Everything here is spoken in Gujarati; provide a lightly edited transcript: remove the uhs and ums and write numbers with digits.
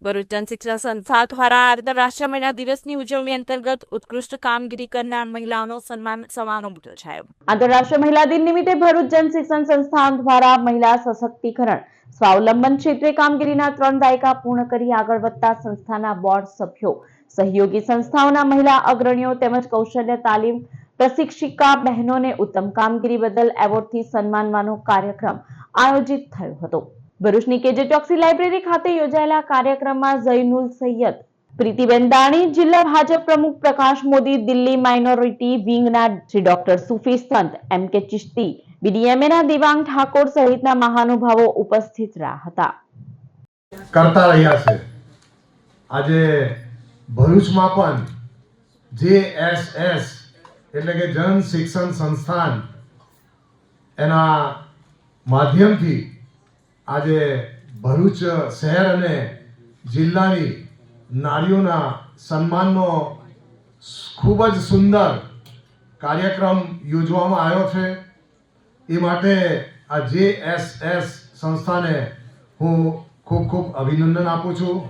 ભરૂચ જનશિક્ષણ સંસ્થા દ્વારા આંતરરાષ્ટ્રીય મહિલા દિવસની ઉજવણી અંતર્ગત ઉત્કૃષ્ટ કામગીરી કરનાર મહિલાઓનો સન્માન સમારોહ યોજાયો। આંતરરાષ્ટ્રીય મહિલા દિન નિમિત્તે ભરૂચ જનશિક્ષણ સંસ્થાન દ્વારા મહિલા સશક્તિકરણ સ્વાવલંબન ક્ષેત્રે કામગીરીના 3 દાયકા પૂર્ણ કરી આગળ વધતા સંસ્થાના બોર્ડ સભ્યો, સહયોગી સંસ્થાઓના મહિલા અગ્રણીઓ તેમજ કૌશલ્ય તાલીમ પ્રશિક્ષિકા બહેનોને ઉત્તમ કામગીરી બદલ એવોર્ડથી સન્માનવાનો કાર્યક્રમ આયોજિત થયો હતો। ભરૂચની કેજેટોક્સી લાઇબ્રેરી ખાતે યોજાયેલા કાર્યક્રમમાં ઝૈનુલ સૈયદ, પ્રીતિબેન દાણી, જિલ્લા ભાજપ પ્રમુખ પ્રકાશ મોદી, દિલ્હી માઇનોરિટી વિંગના શ્રી ડોક્ટર સુફી સંત એમ કે ચિશ્તી, બીડીએમએના દિવાંગ ઠાકોર સહિતના મહાનુભાવો ઉપસ્થિત રહ્યા હતા। કરતા રહ્યા છે। આજે ભરૂચમાં પણ JSS એટલે કે જન શિક્ષણ સંસ્થાન એના માધ્યમથી આજે ભરૂચ શહેર અને જિલ્લાની નારીઓના સન્માનનો ખૂબ જ સુંદર કાર્યક્રમ યોજવામાં આવ્યો છે। એ માટે આ JSS સંસ્થાને હું ખૂબ ખૂબ અભિનંદન આપું છું।